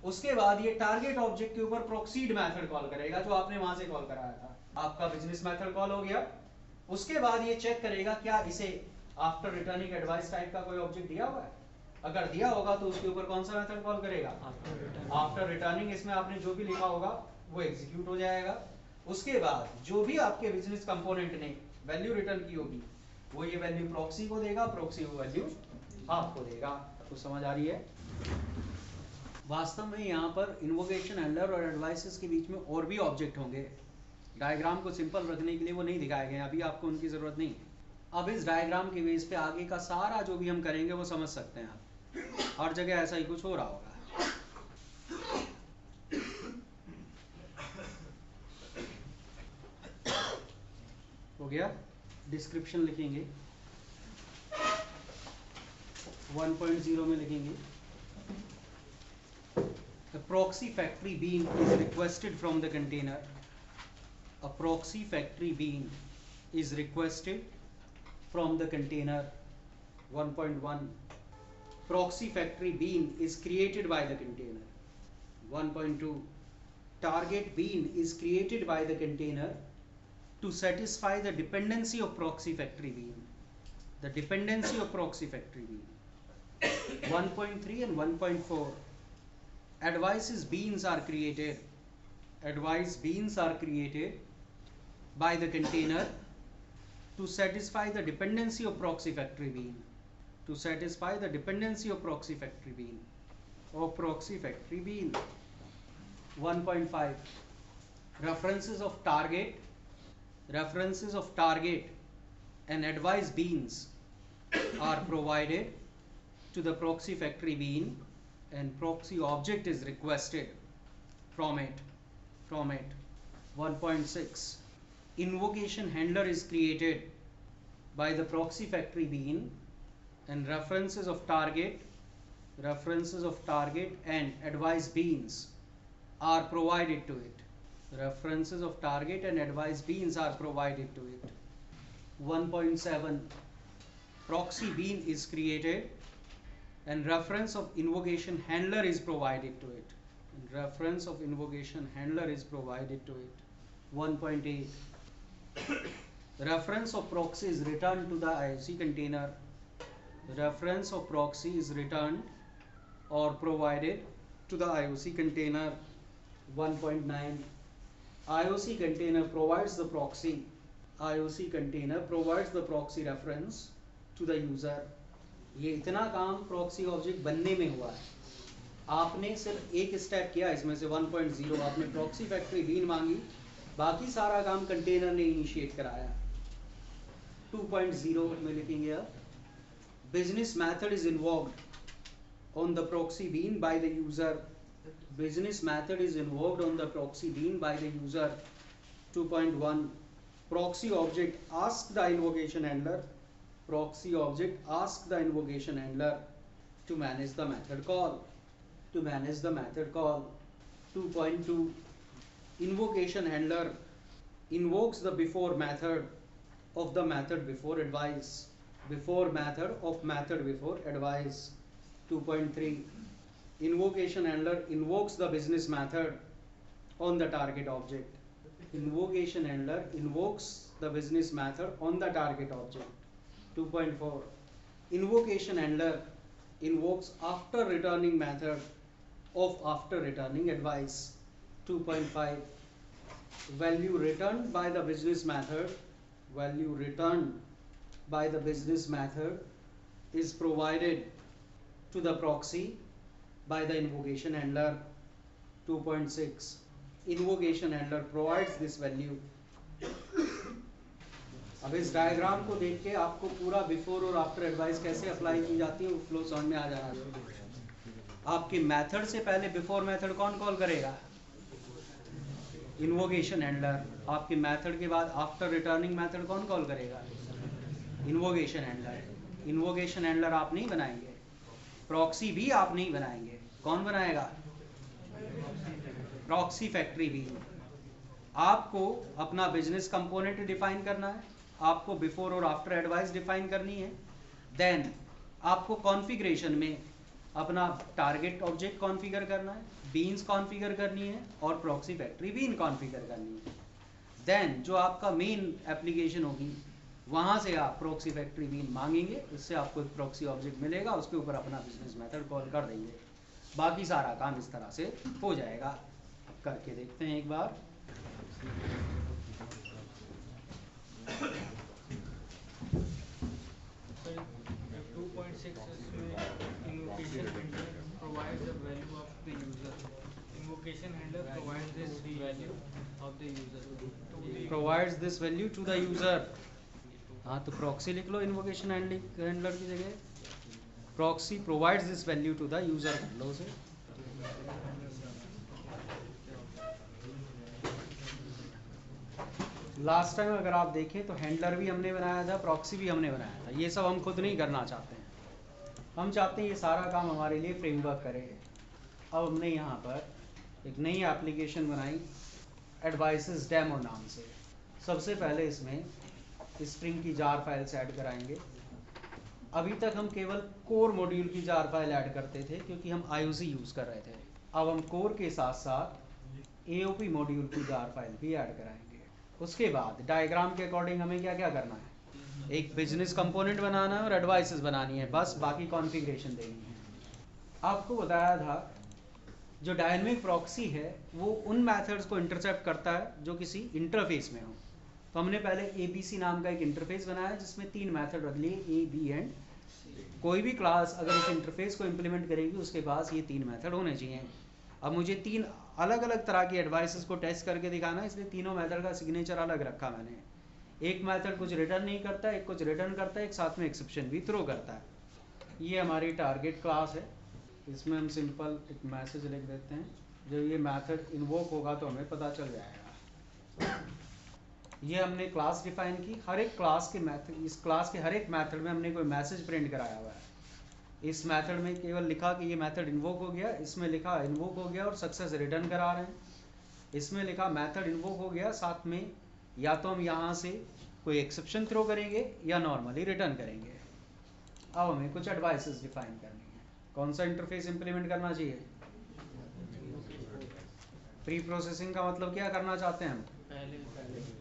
Speaker 1: उसके बाद ये टारगेट ऑब्जेक्ट के ऊपर प्रोसीड मेथड कॉल करेगा जो आपने वहां से कॉल कराया था, आपका बिजनेस मेथड कॉल हो गया। उसके बाद ये चेक करेगा क्या इसे आफ्टर रिटर्निंग एडवाइस टाइप का कोई ऑब्जेक्ट दिया हुआ है, अगर दिया होगा तो उसके ऊपर कौन सा मेथड कॉल करेगा? After returning. इसमें आपने जो भी लिखा होगा वो एग्जीक्यूट हो जाएगा। उसके बाद जो भी आपके बिजनेस कंपोनेंट ने वैल्यू रिटर्न की होगी वो ये वैल्यू प्रॉक्सी को देगा, प्रॉक्सी वो वैल्यू आपको देगा। तो समझ आ रही है? वास्तव में यहाँ पर इन्वोकेशन हैंडलर और एडवाइसेस के बीच में और भी ऑब्जेक्ट होंगे, डायग्राम को सिंपल रखने के लिए वो नहीं दिखाए गए, अभी आपको उनकी जरूरत नहीं है। अब इस डायग्राम के बेस पे आगे का सारा जो भी हम करेंगे वो समझ सकते हैं आप, हर जगह ऐसा ही कुछ हो रहा होगा। हो गया? डिस्क्रिप्शन लिखेंगे 1.0 में लिखेंगे A proxy factory bean is requested from the container. A proxy factory bean is requested from the container. 1.1 Proxy factory bean is created by the container. 1.2 Target bean is created by the container to satisfy the dependency of proxy factory bean. The dependency of proxy factory bean. 1.3 and 1.4 Advices beans are created. Advice beans are created by the container to satisfy the dependency of proxy factory bean. To satisfy the dependency of proxy factory bean. Of proxy factory bean. 1.5 References of target. References of target and advice beans are provided to the proxy factory bean and proxy object is requested from it. 1.6 Invocation handler is created by the proxy factory bean and references of target and advice beans are provided to it. References of target and advice beans are provided to it. 1.7 Proxy bean is created and reference of invocation handler is provided to it. And reference of invocation handler is provided to it. 1.8 Reference of proxy is returned to the IOC container. Reference of proxy is returned or provided to the IOC container. 1.9 IOC container provides the proxy. IOC container provides the proxy reference to the user. ये इतना काम proxy object बनने में हुआ है, आपने सिर्फ एक स्टेप किया इसमें से 1.0 आपने प्रॉक्सी फैक्ट्री बीन मांगी, बाकी सारा काम कंटेनर ने इनिशिएट कराया। 2.0 में लिखेंगे business method is involved on the proxy bean by the user. Business method is involved on the proxy bean by the user. 2.1 proxy object ask the invocation handler. Proxy object asks the invocation handler to manage the method call. 2.2 Invocation handler invokes the before method of the method before advice. Before method of method before advice. 2.3 Invocation handler invokes the business method on the target object. Invocation handler invokes the business method on the target object. 2.4 Invocation handler invokes after returning method of after returning advice. 2.5 Value returned by the business method is provided to the proxy by the invocation handler. 2.6 Invocation handler provides this value अब इस diagram को देख के आपको पूरा before और after advice कैसे apply की जाती है वो फ्लो समझ में आ जाना चाहिए। आपके मेथड से पहले बिफोर मेथड कौन कॉल करेगा? Invocation handler. आपके मेथड के बाद आफ्टर रिटर्निंग मेथड कौन कॉल करेगा? Invocation handler. इन्वोकेशन हैंडलर आप नहीं बनाएंगे, प्रॉक्सी भी आप नहीं बनाएंगे, कौन बनाएगा? प्रॉक्सी फैक्ट्री भी। आपको अपना बिजनेस कंपोनेंट डिफाइन करना है, आपको बिफोर और आफ्टर एडवाइस डिफाइन करनी है, देन आपको कॉन्फ़िगरेशन में अपना टारगेट ऑब्जेक्ट कॉन्फ़िगर करना है, बीन्स कॉन्फ़िगर करनी है और प्रॉक्सी फैक्ट्री बीन कॉन्फ़िगर करनी है। देन जो आपका मेन एप्लीकेशन होगी वहाँ से आप प्रॉक्सी फैक्ट्री बीन मांगेंगे, उससे आपको एक प्रॉक्सी ऑब्जेक्ट मिलेगा, उसके ऊपर अपना बिजनेस मेथड कॉल कर देंगे, बाकी सारा काम इस तरह से हो जाएगा। करके देखते हैं एक बार।
Speaker 2: Invocation handler provides the value of the user. Invocation handler provides this value of the user.
Speaker 1: Provides this value to the user. हाँ तो प्रॉक्सी लिख लो इन्वोकेशन हैंडलर की जगह, proxy provides this value to the user कर लो उसे। Last time अगर आप देखें तो हैंडलर भी हमने बनाया था, प्रॉक्सी भी हमने बनाया था। ये सब हम खुद नहीं करना चाहते हैं, हम चाहते हैं ये सारा काम हमारे लिए फ्रेमवर्क करे। अब हमने यहाँ पर एक नई एप्लीकेशन बनाई एडवाइसेस डेमो नाम से। सबसे पहले इसमें स्प्रिंग की जार फाइल्स ऐड कराएंगे। अभी तक हम केवल कोर मॉड्यूल की जार फाइल ऐड करते थे क्योंकि हम IOC यूज़ कर रहे थे। अब हम कोर के साथ साथ AOP मॉड्यूल की जार फाइल भी ऐड कराएंगे। उसके बाद डायग्राम के अकॉर्डिंग हमें क्या क्या करना है, एक बिजनेस कंपोनेंट बनाना है और एडवाइसेस बनानी है, बस बाकी कॉन्फ़िगरेशन देनी है। आपको बताया था जो डायनेमिक प्रॉक्सी है वो उन मेथड्स को इंटरसेप्ट करता है जो किसी इंटरफेस में हो। तो हमने पहले ABC नाम का एक इंटरफेस बनाया जिसमें 3 मेथड रख लिए, A, B एंड कोई भी क्लास अगर इस इंटरफेस को इम्प्लीमेंट करेगी उसके पास ये 3 मेथड होने चाहिए। अब मुझे 3 अलग अलग तरह की एडवाइसेस को टेस्ट करके दिखाना, इसलिए तीनों मेथड का सिग्नेचर अलग रखा मैंने। एक मेथड कुछ रिटर्न नहीं करता, एक कुछ रिटर्न करता है, एक साथ में एक्सेप्शन भी थ्रो करता है। ये हमारी टारगेट क्लास है, इसमें हम सिंपल एक मैसेज लिख देते हैं। जब ये मेथड इन्वोक होगा तो हमें पता चल जाएगा। ये हमने क्लास डिफाइन की, हर एक क्लास के मेथड, इस क्लास के हर एक मेथड में हमने कोई मैसेज प्रिंट कराया हुआ है। इस मेथड में केवल लिखा कि ये मेथड इन्वोक हो गया, इसमें लिखा इन्वोक हो गया और सक्सेस रिटर्न करा रहे हैं। इसमें लिखा मेथड इन्वोक हो गया, साथ में या तो हम यहाँ से कोई एक्सेप्शन थ्रो करेंगे या नॉर्मली रिटर्न करेंगे। अब हमें कुछ एडवाइसेस डिफाइन करनी है। कौन सा इंटरफेस इंप्लीमेंट करना चाहिए? प्री प्रोसेसिंग का मतलब क्या करना चाहते हैं हम?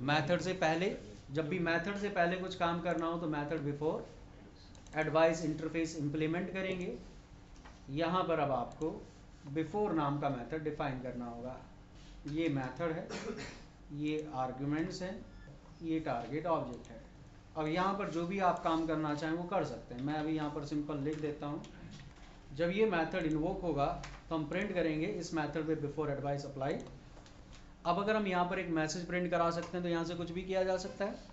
Speaker 1: मेथड से पहले, जब भी मेथड से पहले कुछ काम करना हो तो method before advice interface implement करेंगे। यहाँ पर अब आपको बिफोर नाम का मेथड डिफाइन करना होगा। ये मेथड है, ये आर्ग्यूमेंट्स हैं, ये टारगेट ऑब्जेक्ट है। अब यहाँ पर जो भी आप काम करना चाहें वो कर सकते हैं। मैं अभी यहाँ पर सिंपल लिख देता हूँ, जब ये मेथड इन्वोक होगा तो हम प्रिंट करेंगे इस मेथड पे बिफोर एडवाइस अप्लाई। अब अगर हम यहाँ पर एक मैसेज प्रिंट करा सकते हैं तो यहाँ से कुछ भी किया जा सकता है।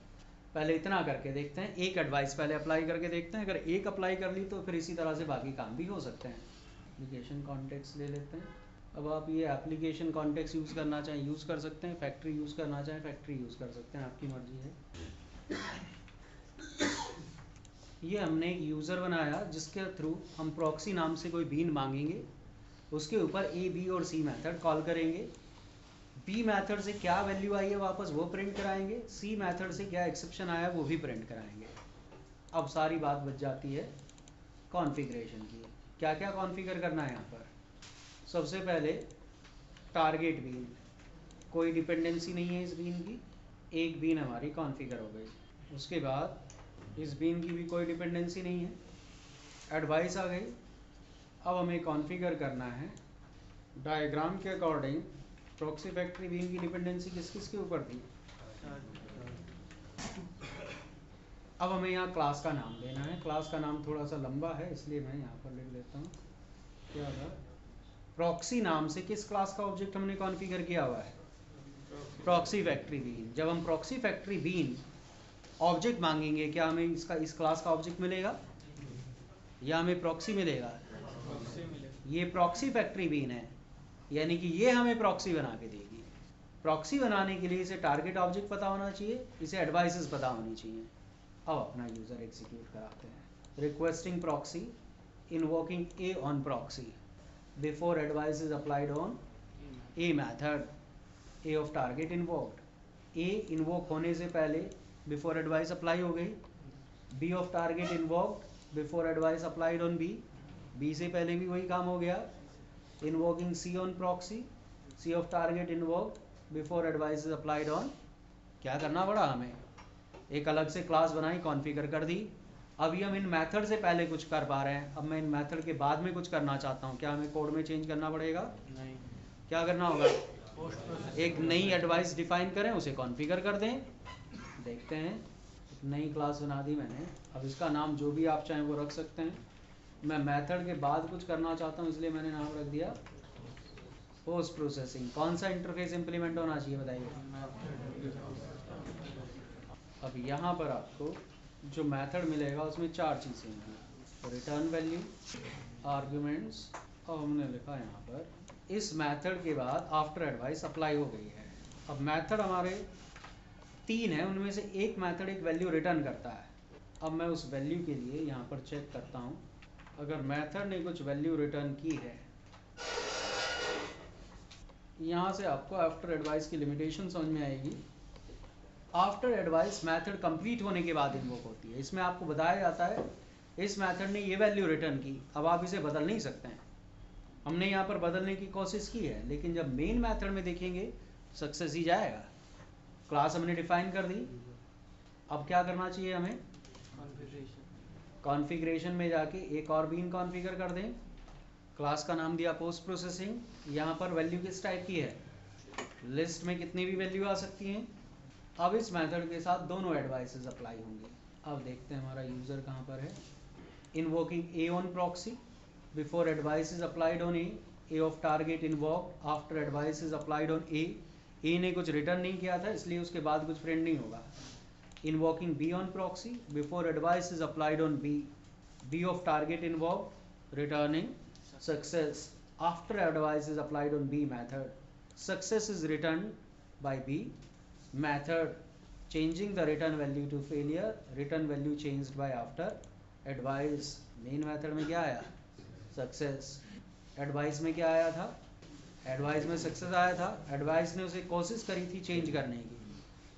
Speaker 1: पहले इतना करके देखते हैं, एक एडवाइस पहले अप्लाई करके देखते हैं। अगर एक अप्लाई कर ली तो फिर इसी तरह से बाकी काम भी हो सकते हैं। एप्लीकेशन कॉन्टेक्स्ट ले लेते हैं। अब आप ये एप्लीकेशन कॉन्टेक्स्ट यूज़ करना चाहें यूज़ कर सकते हैं, फैक्ट्री यूज़ करना चाहें फैक्ट्री यूज़ कर सकते हैं, आपकी मर्जी है। ये हमने एक यूज़र बनाया जिसके थ्रू हम प्रॉक्सी नाम से कोई बीन मांगेंगे, उसके ऊपर A, B और C मेथड कॉल करेंगे। B मेथड से क्या वैल्यू आई है वापस वो प्रिंट कराएंगे, C मेथड से क्या एक्सेप्शन आया वो भी प्रिंट कराएंगे। अब सारी बात बच जाती है कॉन्फ़िगरेशन की। क्या क्या कॉन्फ़िगर करना है यहाँ पर? सबसे पहले टारगेट बीन, कोई डिपेंडेंसी नहीं है इस बीन की, एक बीन हमारी कॉन्फ़िगर हो गई। उसके बाद इस बीन की भी कोई डिपेंडेंसी नहीं है, एडवाइस आ गई। अब हमें कॉन्फ़िगर करना है डायग्राम के अकॉर्डिंग प्रॉक्सी फैक्ट्री बीन की डिपेंडेंसी किस किस के ऊपर थी। अब हमें यहाँ क्लास का नाम देना है। क्लास का नाम थोड़ा सा लंबा है इसलिए मैं यहाँ पर लिख देता हूँ। क्या था? प्रॉक्सी नाम से किस क्लास का ऑब्जेक्ट हमने कॉन्फ़िगर किया हुआ है? Proxy factory bean. जब हम प्रॉक्सी फैक्ट्री बीन ऑब्जेक्ट मांगेंगे, क्या हमें इसका इस क्लास का ऑब्जेक्ट मिलेगा या हमें प्रॉक्सी मिलेगा?
Speaker 2: प्रॉक्सी मिलेगा।
Speaker 1: ये प्रॉक्सी फैक्ट्री बीन है, यानी कि ये हमें प्रॉक्सी बना के देगी। प्रॉक्सी बनाने के लिए इसे टारगेट ऑब्जेक्ट पता होना चाहिए, इसे एडवाइसेस पता होनी चाहिए। अब अपना यूजर एग्जीक्यूट कराते हैं। Requesting proxy, invoking A on proxy before advice is applied on A method, A of target invoked. A invoke होने से पहले बिफोर एडवाइस अप्लाई हो गई, B of target invoked before advice applied on B, B से पहले भी वही काम हो गया। Invoking C on proxy, C of target invoked before advice is applied on. क्या करना पड़ा हमें? एक अलग से क्लास बनाई, कॉन्फ़िगर कर दी। अभी हम इन मेथड से पहले कुछ कर पा रहे हैं, अब मैं इन मेथड के बाद में कुछ करना चाहता हूँ, क्या हमें कोड में चेंज करना पड़ेगा?
Speaker 2: नहीं,
Speaker 1: क्या करना होगा?
Speaker 2: पोस्ट प्रोसेस
Speaker 1: एक नई एडवाइस डिफाइन करें, उसे कॉन्फ़िगर कर दें। देखते हैं, एक नई क्लास बना दी मैंने। अब इसका नाम जो भी आप चाहें वो रख सकते हैं। मैं मेथड के बाद कुछ करना चाहता हूँ, इसलिए मैंने नाम रख दिया पोस्ट प्रोसेसिंग। कौन सा इंटरफेस इंप्लीमेंट होना चाहिए बताइए? अब यहाँ पर आपको जो मेथड मिलेगा उसमें 4 चीज़ें होंगी, रिटर्न वैल्यू, आर्ग्यूमेंट्स, और हमने लिखा यहाँ पर इस मेथड के बाद आफ्टर एडवाइस अप्लाई हो गई है। अब मेथड हमारे 3 हैं, उनमें से एक मेथड एक वैल्यू रिटर्न करता है। अब मैं उस वैल्यू के लिए यहाँ पर चेक करता हूँ। अगर मेथड ने कुछ वैल्यू रिटर्न की है, यहाँ से आपको आफ्टर एडवाइस की लिमिटेशन समझ में आएगी। आफ्टर एडवाइस मेथड कंप्लीट होने के बाद इन्वोक होती है। इसमें आपको बताया जाता है इस मेथड ने ये वैल्यू रिटर्न की, अब आप इसे बदल नहीं सकते हैं। हमने यहाँ पर बदलने की कोशिश की है, लेकिन जब मेन मेथड में देखेंगे सक्सेस ही जाएगा। क्लास हमने डिफाइन कर दी, अब क्या करना चाहिए हमें? कॉन्फ़िगरेशन में जाके एक और बीन कॉन्फ़िगर कर दें। क्लास का नाम दिया पोस्ट प्रोसेसिंग। यहाँ पर वैल्यू किस टाइप की है? लिस्ट में कितनी भी वैल्यू आ सकती हैं। अब इस मेथड के साथ दोनों एडवाइसेस अप्लाई होंगे। अब देखते हैं हमारा यूज़र कहाँ पर है। Invoking A on proxy before advice is applied on a of target invoke after advice is applied on a ने कुछ रिटर्न नहीं किया था, इसलिए उसके बाद कुछ प्रिंट नहीं होगा। Invoking B on proxy before advice is applied on B of target invoke returning success after advice is applied on B method, success is return by B method, changing the return value to failure, return value changed by after advice। Main method में क्या आया? Success. Advice में क्या आया था? Advice में success आया था। एडवाइस ने उसे कोशिश करी थी चेंज करने की,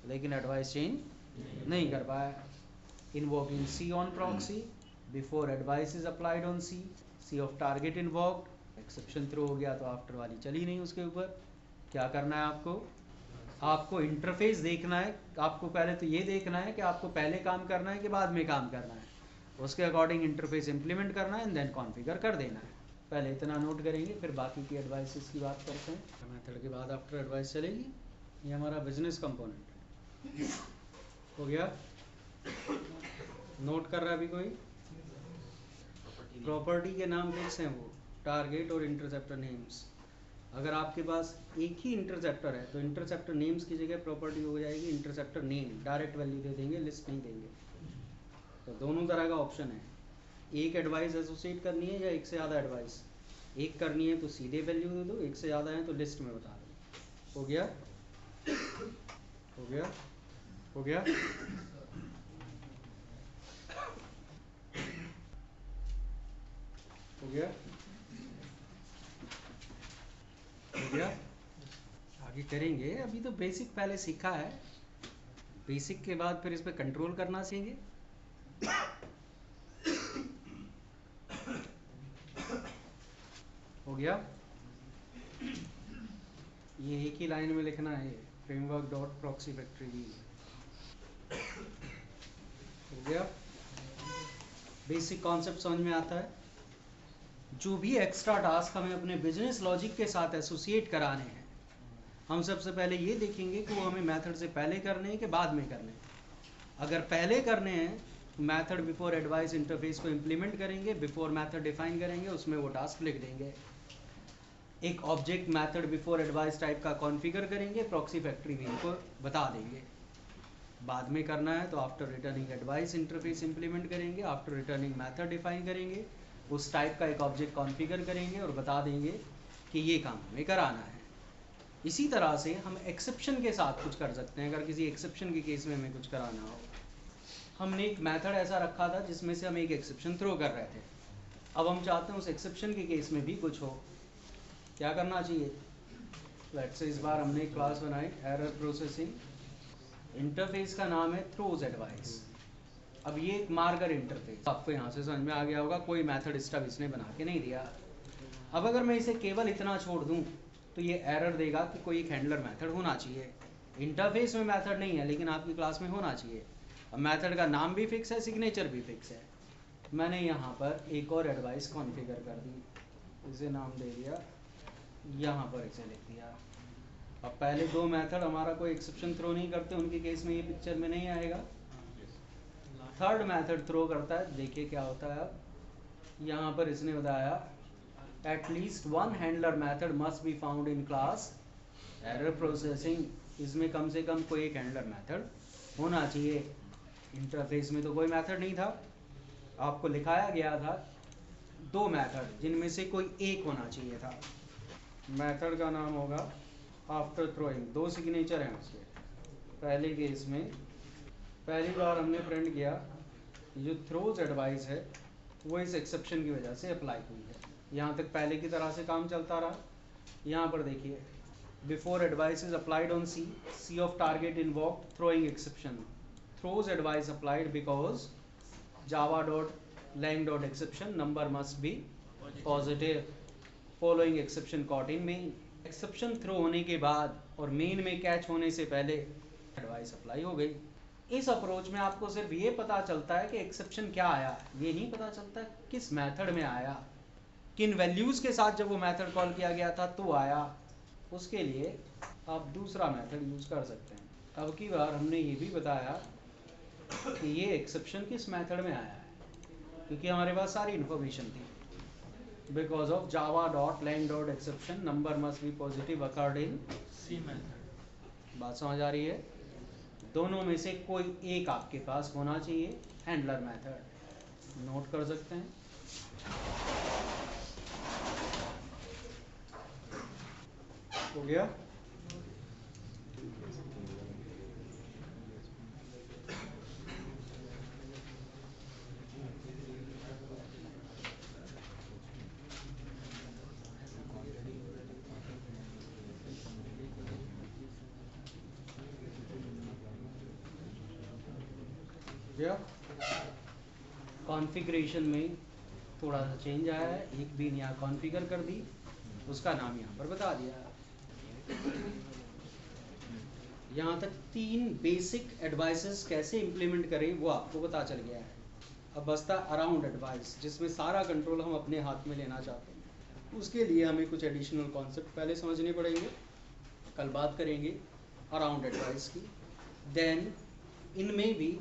Speaker 1: लेकिन एडवाइस चेंज नहीं कर पाया। Invoking C on proxy before advice is applied on C of target invoked, exception throw हो गया तो आफ्टर वाली चली नहीं उसके ऊपर। क्या करना है आपको? आपको इंटरफेस देखना है। आपको पहले तो ये देखना है कि आपको पहले काम करना है कि बाद में काम करना है, उसके अकॉर्डिंग इंटरफेस इंप्लीमेंट करना है एंड देन कॉन्फ़िगर कर देना है। पहले इतना नोट करेंगे, फिर बाकी की एडवाइसेस की बात करते हैं। मेथड के बाद आफ्टर एडवाइस चलेगी। ये हमारा बिजनेस कंपोनेंट है। हो गया? नोट कर रहा है अभी कोई? प्रॉपर्टी के नाम फिक्स हैं, वो टारगेट और इंटरसेप्टर नेम्स। अगर आपके पास एक ही इंटरसेप्टर है तो इंटरसेप्टर नेम्स की जगह प्रॉपर्टी हो जाएगी इंटरसेप्टर नेम। डायरेक्ट वैल्यू दे देंगे, लिस्ट नहीं देंगे। तो दोनों तरह का ऑप्शन है। एक एडवाइस एसोसिएट करनी है या एक से ज़्यादा एडवाइस। एक करनी है तो सीधे वैल्यू दे दो, एक से ज़्यादा है तो लिस्ट में बता दो। हो गया? हो गया? हो गया? हो गया? हो गया? आगे करेंगे। अभी तो बेसिक पहले सीखा है, बेसिक के बाद फिर इस पर कंट्रोल करना सीखेंगे। हो गया? ये एक ही लाइन में लिखना है, फ्रेमवर्क डॉट प्रॉक्सी फैक्ट्री भी। हो गया? बेसिक कॉन्सेप्ट समझ में आता है। जो भी एक्स्ट्रा टास्क हमें अपने बिजनेस लॉजिक के साथ एसोसिएट कराने हैं, हम सबसे पहले ये देखेंगे कि वो हमें मेथड से पहले करने हैं कि बाद में करने हैं। अगर पहले करने हैं तो मेथड बिफोर एडवाइस इंटरफेस को इम्प्लीमेंट करेंगे, बिफोर मेथड डिफाइन करेंगे, उसमें वो टास्क लिख देंगे। एक object method before advice type का कॉन्फ़िगर करेंगे, प्रॉक्सी फैक्ट्री भी इनको बता देंगे। बाद में करना है तो after returning advice interface implement करेंगे, आफ्टर रिटर्निंग मेथड डिफाइन करेंगे, उस टाइप का एक ऑब्जेक्ट कॉन्फ़िगर करेंगे और बता देंगे कि ये काम हमें कराना है। इसी तरह से हम एक्सेप्शन के साथ कुछ कर सकते हैं। अगर किसी एक्सेप्शन के केस में हमें कुछ कराना हो, हमने एक मेथड ऐसा रखा था जिसमें से हम एक एक्सेप्शन थ्रो कर रहे थे, अब हम चाहते हैं उस एक्सेप्शन के केस में भी कुछ हो। क्या करना चाहिए? लेट्स से इस बार हमने एक क्लास बनाई एरर प्रोसेसिंग, इंटरफेस का नाम है थ्रोज एडवाइस। अब ये एक मार्कर इंटरफेस, आपको यहाँ से समझ में आ गया होगा, कोई मेथड स्टब इसने बना के नहीं दिया। अब अगर मैं इसे केवल इतना छोड़ दूँ तो ये एरर देगा कि कोई एक हैंडलर मेथड होना चाहिए। इंटरफेस में मेथड नहीं है लेकिन आपकी क्लास में होना चाहिए। अब मेथड का नाम भी फिक्स है, सिग्नेचर भी फिक्स है। मैंने यहाँ पर एक और एडवाइस कॉन्फ़िगर कर दी, इसे नाम दे दिया, यहाँ पर इसे लिख दिया। अब पहले दो मेथड हमारा कोई एक्सेप्शन थ्रो नहीं करते, उनके केस में ये पिक्चर में नहीं आएगा। थर्ड मेथड थ्रो करता है, देखिए क्या होता है। अब यहाँ पर इसने बताया at least one handler method must be found in class error processing. इसमें कम से कम कोई एक हैंडलर मेथड होना चाहिए। इंटरफेस में तो कोई मेथड नहीं था, आपको लिखाया गया था दो मेथड जिनमें से कोई एक होना चाहिए था। मेथड का नाम होगा आफ्टर थ्रोइंग, दो सिग्नेचर हैं उसके। पहले केस में पहली बार हमने प्रिंट किया जो थ्रोज एडवाइस है वो इस एक्सेप्शन की वजह से अप्लाई हुई है। यहाँ तक पहले की तरह से काम चलता रहा। यहाँ पर देखिए before advice is applied on C, C of target invoke throwing exception, throws advice applied because java.lang.exception number must be positive following exception caught in main। Exception throw होने के बाद और मेन में कैच होने से पहले एडवाइस अप्लाई हो गई। इस अप्रोच में आपको सिर्फ ये पता चलता है कि एक्सेप्शन क्या आया, ये नहीं पता चलता किस मेथड में आया, किन वैल्यूज के साथ जब वो मेथड कॉल किया गया था तो आया। उसके लिए आप दूसरा मेथड यूज कर सकते हैं। अब की बार हमने ये भी बताया कि ये एक्सेप्शन किस मेथड में आया है, क्योंकि हमारे पास सारी इन्फॉर्मेशन थी। Because of java.lang.exception number must be positive occurred in
Speaker 2: C method.
Speaker 1: बात समझ आ रही है? दोनों में से कोई एक आपके पास होना चाहिए हैंडलर मेथड। नोट कर सकते हैं। हो गया? कॉन्फ़िगरेशन में थोड़ा सा चेंज आया है, एक बीन यहाँ कॉन्फ़िगर कर दी, उसका नाम यहाँ पर बता दिया। यहाँ तक तीन बेसिक एडवाइसेस कैसे इम्प्लीमेंट करें वो आपको पता चल गया है। अब बसता अराउंड एडवाइस, जिसमें सारा कंट्रोल हम अपने हाथ में लेना चाहते हैं। उसके लिए हमें कुछ एडिशनल कॉन्सेप्ट पहले समझने पड़ेंगे, कल बात करेंगे अराउंड एडवाइस की। देन इनमें भी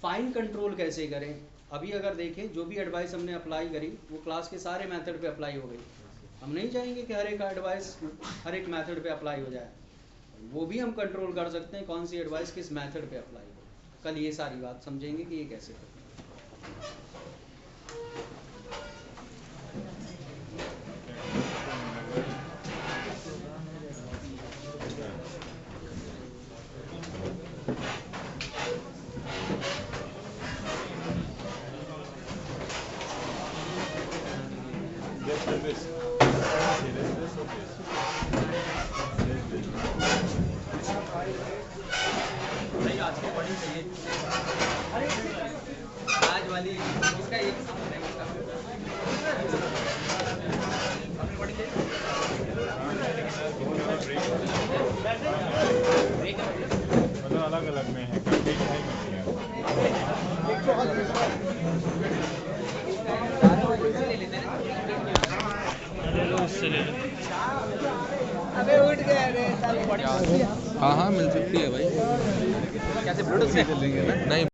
Speaker 1: फाइन कंट्रोल कैसे करें। अभी अगर देखें जो भी एडवाइस हमने अप्लाई करी वो क्लास के सारे मेथड पे अप्लाई हो गई। हम नहीं चाहेंगे कि हर एक एडवाइस हर एक मेथड पे अप्लाई हो जाए, वो भी हम कंट्रोल कर सकते हैं कौन सी एडवाइस किस मेथड पे अप्लाई हो। कल ये सारी बात समझेंगे कि ये कैसे करें। नहीं आज की पढ़ी चाहिए, आज वाली इसका एक अपनी पढ़ी चाहिए।
Speaker 3: मतलब अलग अलग में है, कंप्लीट है
Speaker 4: अबे उठ गया रे।
Speaker 5: हाँ हाँ मिल सकती है भाई।
Speaker 1: कैसे ब्लूटूथ से
Speaker 5: नहीं